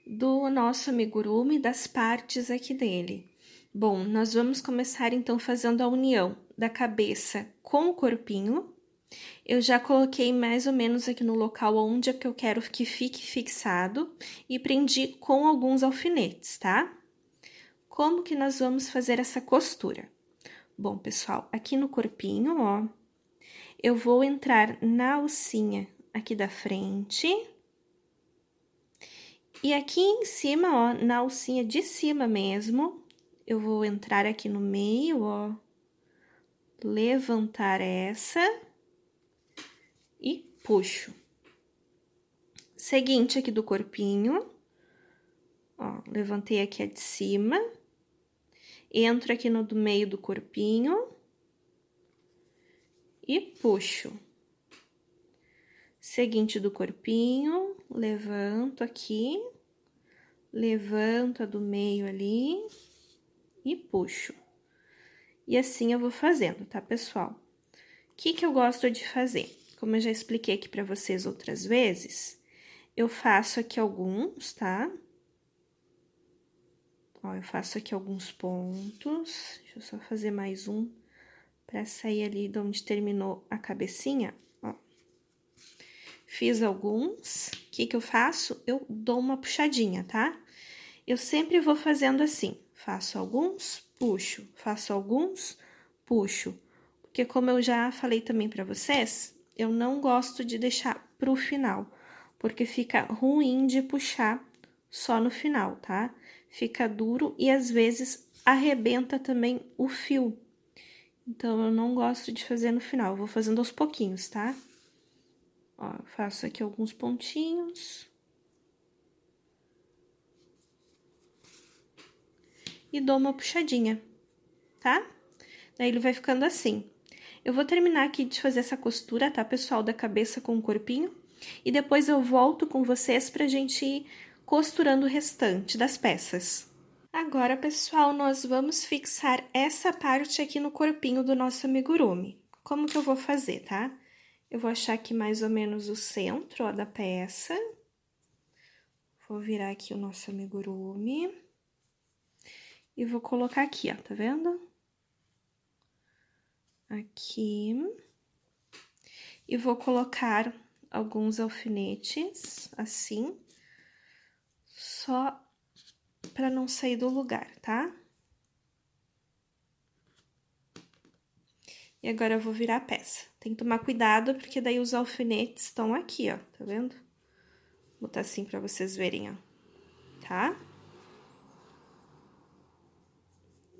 Do nosso amigurumi, das partes aqui dele. Bom, nós vamos começar, então, fazendo a união da cabeça com o corpinho. Eu já coloquei mais ou menos aqui no local onde é que eu quero que fique fixado e prendi com alguns alfinetes, tá? Como que nós vamos fazer essa costura? Bom, pessoal, aqui no corpinho, ó, eu vou entrar na alcinha aqui da frente E aqui em cima, ó, na alcinha de cima mesmo, eu vou entrar aqui no meio, ó, levantar essa e puxo. Seguinte aqui do corpinho, ó, levantei aqui a de cima, entro aqui no do meio do corpinho e puxo. Seguinte do corpinho, levanto aqui, levanto a do meio ali e puxo. E assim eu vou fazendo, tá, pessoal? O que eu gosto de fazer? Como eu já expliquei aqui pra vocês outras vezes, eu faço aqui alguns, tá? Ó, eu faço aqui alguns pontos. Deixa eu só fazer mais um pra sair ali de onde terminou a cabecinha, ó. Fiz alguns. O que eu faço? Eu dou uma puxadinha, tá? Eu sempre vou fazendo assim. Faço alguns, puxo. Faço alguns, puxo. Porque como eu já falei também pra vocês, eu não gosto de deixar pro final. Porque fica ruim de puxar só no final, tá? Fica duro e às vezes arrebenta também o fio. Então, eu não gosto de fazer no final. Eu vou fazendo aos pouquinhos, tá? Ó, faço aqui alguns pontinhos. E dou uma puxadinha, tá? Daí, ele vai ficando assim. Eu vou terminar aqui de fazer essa costura, tá, pessoal? Da cabeça com o corpinho. E depois eu volto com vocês pra gente ir costurando o restante das peças. Agora, pessoal, nós vamos fixar essa parte aqui no corpinho do nosso amigurumi. Como que eu vou fazer, tá? Eu vou achar aqui mais ou menos o centro, ó, da peça. Vou virar aqui o nosso amigurumi. E vou colocar aqui, ó, tá vendo? Aqui. E vou colocar alguns alfinetes, assim. Só pra não sair do lugar, tá? E agora eu vou virar a peça. Tem que tomar cuidado, porque daí os alfinetes estão aqui, ó, tá vendo? Vou botar assim pra vocês verem, ó, tá?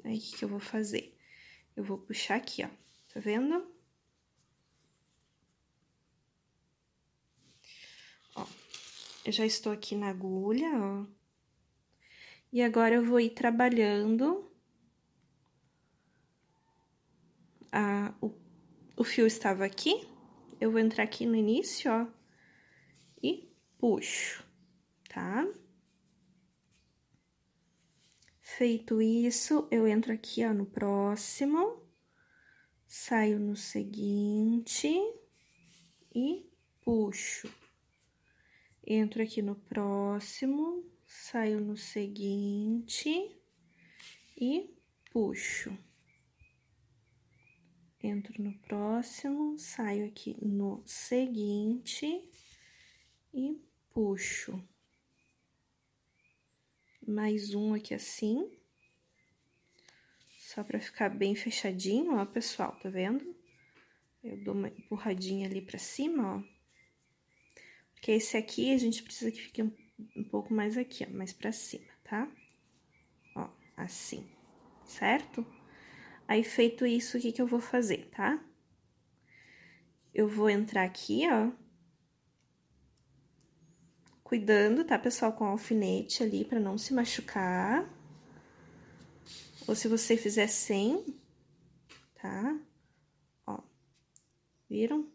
Aí, o que eu vou fazer? Eu vou puxar aqui, ó, tá vendo? Ó, eu já estou aqui na agulha, ó. E agora, eu vou ir trabalhando. O fio estava aqui, eu vou entrar aqui no início, ó, e puxo, tá? Feito isso, eu entro aqui, ó, no próximo, saio no seguinte e puxo. Entro aqui no próximo, saio no seguinte e puxo. Entro no próximo, saio aqui no seguinte e puxo. Mais um aqui assim. Só pra ficar bem fechadinho, ó, pessoal, tá vendo? Eu dou uma empurradinha ali pra cima, ó. Porque esse aqui, a gente precisa que fique um pouco mais aqui, ó, mais pra cima, tá? Ó, assim, certo? Aí, feito isso, o que que eu vou fazer, tá? Eu vou entrar aqui, ó. Cuidando, tá, pessoal, com o alfinete ali, pra não se machucar. Ou se você fizer sem, tá? Ó, viram?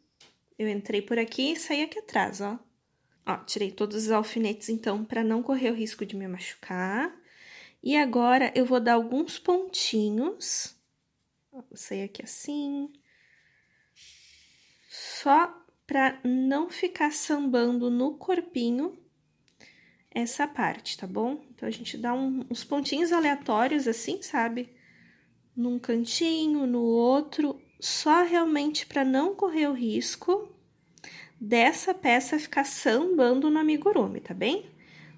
Eu entrei por aqui e saí aqui atrás, ó. Ó, tirei todos os alfinetes, então, pra não correr o risco de me machucar. E agora, eu vou dar alguns pontinhos. Ó, vou sair aqui assim. Só pra não ficar sambando no corpinho essa parte, tá bom? Então, a gente dá uns pontinhos aleatórios, assim, sabe? Num cantinho, no outro, só realmente pra não correr o risco dessa peça ficar sambando no amigurumi, tá bem?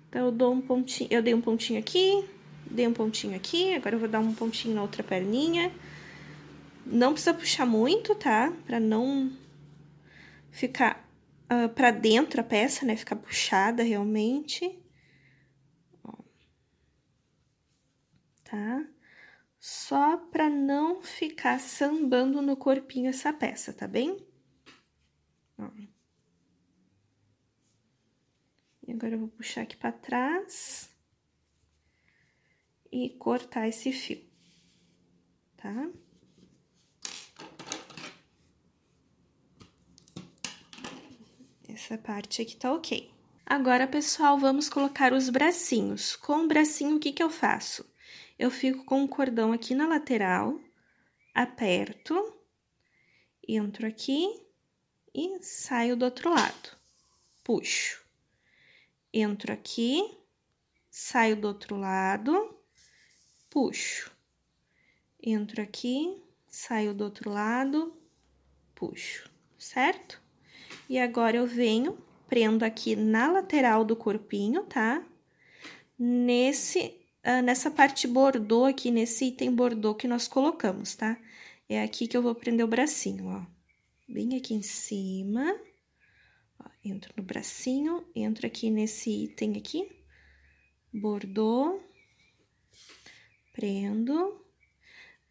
Então, eu dou um pontinho, eu dei um pontinho aqui, dei um pontinho aqui, agora eu vou dar um pontinho na outra perninha. Não precisa puxar muito, tá? Pra não ficar pra dentro a peça, né? Ficar puxada realmente. tá? Só pra não ficar sambando no corpinho essa peça, tá bem? Ó. E agora eu vou puxar aqui pra trás e cortar esse fio, tá? Essa parte aqui tá ok. Agora, pessoal, vamos colocar os bracinhos. Com o bracinho, o que que eu faço? Eu fico com o cordão aqui na lateral, aperto, entro aqui e saio do outro lado. Puxo. Entro aqui, saio do outro lado, puxo. Entro aqui, saio do outro lado, puxo, certo? E agora eu venho, prendo aqui na lateral do corpinho, tá? Nessa parte bordô aqui, nesse item bordô que nós colocamos, tá? É aqui que eu vou prender o bracinho, ó. Bem aqui em cima. Ó, entro no bracinho, entro aqui nesse item aqui, bordô, prendo,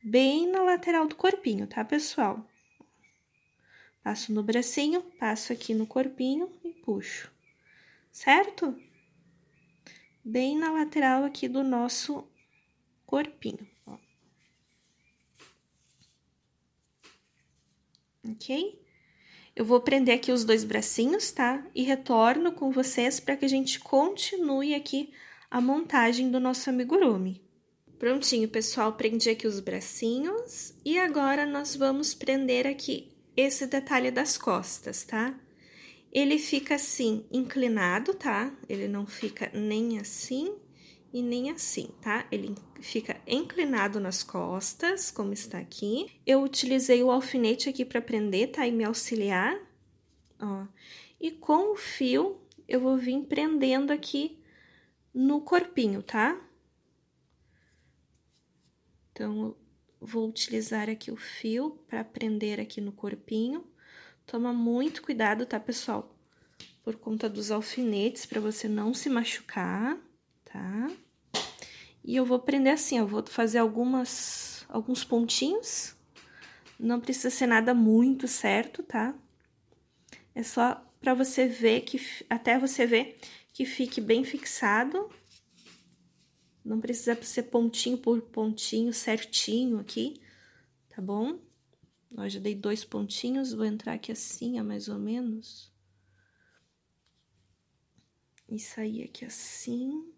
bem na lateral do corpinho, tá, pessoal? Passo no bracinho, passo aqui no corpinho e puxo, certo? Bem na lateral aqui do nosso corpinho, ó. Ok? Eu vou prender aqui os dois bracinhos, tá? E retorno com vocês para que a gente continue aqui a montagem do nosso amigurumi. Prontinho, pessoal, prendi aqui os bracinhos e agora nós vamos prender aqui esse detalhe das costas, tá? Ele fica assim, inclinado, tá? Ele não fica nem assim e nem assim, tá? Ele fica inclinado nas costas, como está aqui. Eu utilizei o alfinete aqui para prender, tá? E me auxiliar, ó. E com o fio, eu vou vir prendendo aqui no corpinho, tá? Então, eu vou utilizar aqui o fio para prender aqui no corpinho. Toma muito cuidado, tá, pessoal? Por conta dos alfinetes, para você não se machucar, tá? E eu vou prender assim, eu vou fazer alguns pontinhos. Não precisa ser nada muito certo, tá? É só para você ver que, até você ver que fique bem fixado. Não precisa ser pontinho por pontinho certinho aqui, tá bom? Ó, já dei 2 pontinhos, vou entrar aqui assim, ó, mais ou menos. E sair aqui assim.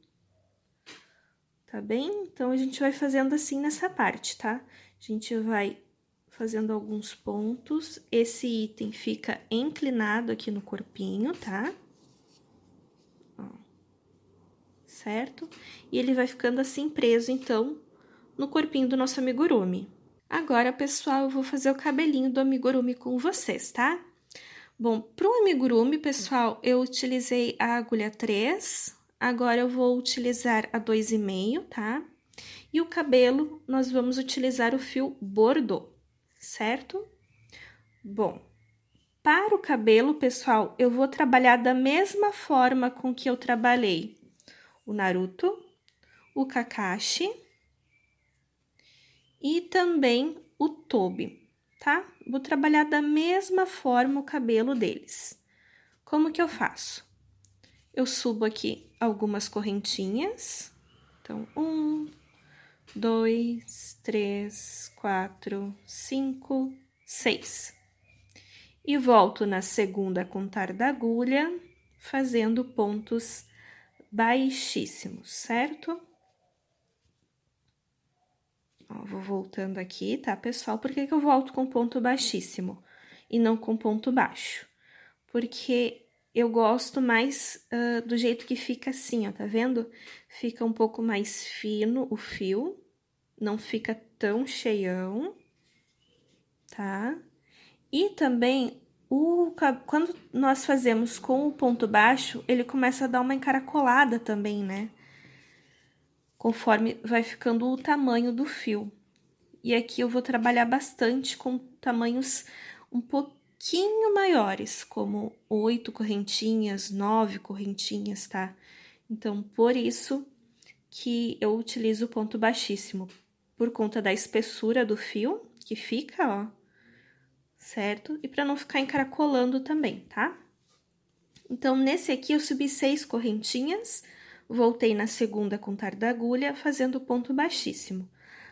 Tá bem? Então, a gente vai fazendo assim nessa parte, tá? A gente vai fazendo alguns pontos. Esse item fica inclinado aqui no corpinho, tá? Ó. Certo? E ele vai ficando assim preso, então, no corpinho do nosso amigurumi. Agora, pessoal, eu vou fazer o cabelinho do amigurumi com vocês, tá? Bom, pro amigurumi, pessoal, eu utilizei a agulha 3, agora eu vou utilizar a 2,5, tá? E o cabelo, nós vamos utilizar o fio bordô, certo? Bom, para o cabelo, pessoal, eu vou trabalhar da mesma forma com que eu trabalhei o Naruto, o Kakashi e também o Tobi, tá? Vou trabalhar da mesma forma o cabelo deles. Como que eu faço? Eu subo aqui algumas correntinhas. Então, 1, 2, 3, 4, 5, 6. E volto na segunda a contar da agulha, fazendo pontos baixíssimos, certo? Ó, vou voltando aqui, tá, pessoal? Por que que eu volto com ponto baixíssimo e não com ponto baixo? Porque eu gosto mais do jeito que fica assim, ó, tá vendo? Fica um pouco mais fino o fio, não fica tão cheião, tá? E também, quando nós fazemos com o ponto baixo, ele começa a dar uma encaracolada também, né? Conforme vai ficando o tamanho do fio. E aqui eu vou trabalhar bastante com tamanhos um pouquinho maiores, como 8 correntinhas, 9 correntinhas, tá? Então, por isso, que eu utilizo o ponto baixíssimo, por conta da espessura do fio que fica, ó, certo? E para não ficar encaracolando também, tá? Então, nesse aqui eu subi 6 correntinhas, voltei na segunda contar da agulha, fazendo ponto baixíssimo.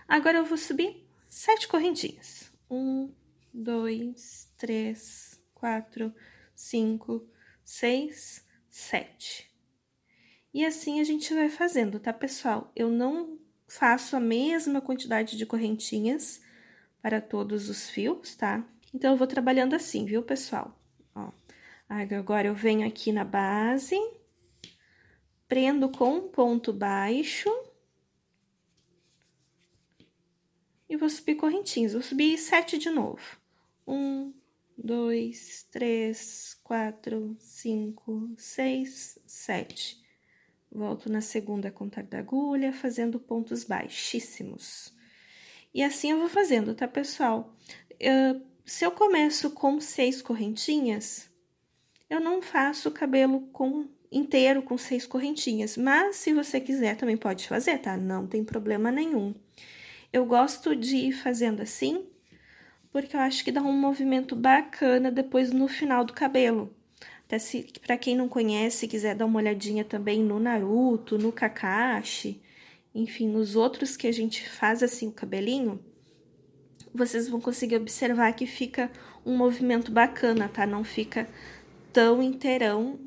Agora eu vou subir 7 correntinhas. 1, 2, 3, 4, 5, 6, 7. E assim a gente vai fazendo, tá, pessoal? Eu não faço a mesma quantidade de correntinhas para todos os fios, tá? Então, eu vou trabalhando assim, viu, pessoal? Ó, agora eu venho aqui na base, prendo com um ponto baixo e vou subir correntinhas. Vou subir 7 de novo. 1, 2, 3, 4, 5, 6, 7. Volto na segunda contar da agulha, fazendo pontos baixíssimos. E assim eu vou fazendo, tá, pessoal? Se eu começo com 6 correntinhas, eu não faço o cabelo inteiro com 6 correntinhas. Mas, se você quiser, também pode fazer, tá? Não tem problema nenhum. Eu gosto de ir fazendo assim, porque eu acho que dá um movimento bacana depois no final do cabelo. Até para quem não conhece, quiser dar uma olhadinha também no Naruto, no Kakashi, enfim, nos outros que a gente faz assim o cabelinho, vocês vão conseguir observar que fica um movimento bacana, tá? Não fica tão inteirão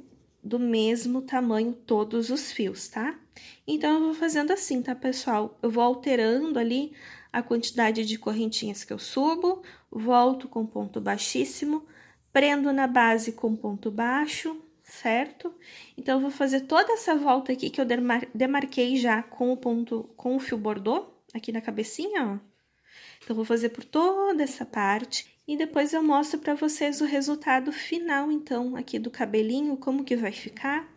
do mesmo tamanho todos os fios, tá? Então, eu vou fazendo assim, tá, pessoal? Eu vou alterando ali a quantidade de correntinhas que eu subo, volto com ponto baixíssimo, prendo na base com ponto baixo, certo? Então, eu vou fazer toda essa volta aqui que eu demarquei já com o fio bordô, aqui na cabecinha, ó. Então, vou fazer por toda essa parte e depois eu mostro para vocês o resultado final, então, aqui do cabelinho, como que vai ficar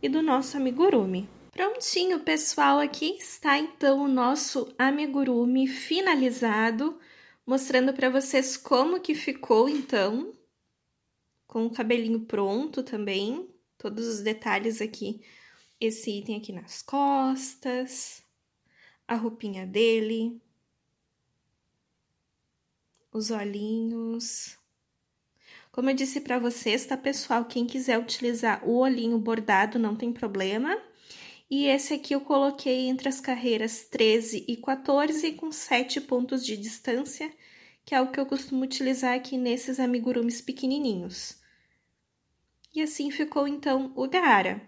e do nosso amigurumi. Prontinho, pessoal, aqui está, então, o nosso amigurumi finalizado, mostrando para vocês como que ficou, então, com o cabelinho pronto também, todos os detalhes aqui, esse item aqui nas costas, a roupinha dele, os olhinhos. Como eu disse para vocês, tá, pessoal? Quem quiser utilizar o olhinho bordado, não tem problema. E esse aqui eu coloquei entre as carreiras 13 e 14, com 7 pontos de distância, que é o que eu costumo utilizar aqui nesses amigurumis pequenininhos. E assim ficou, então, o Gaara.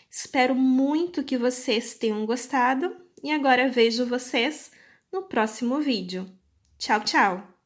Espero muito que vocês tenham gostado e agora vejo vocês no próximo vídeo. Tchau, tchau!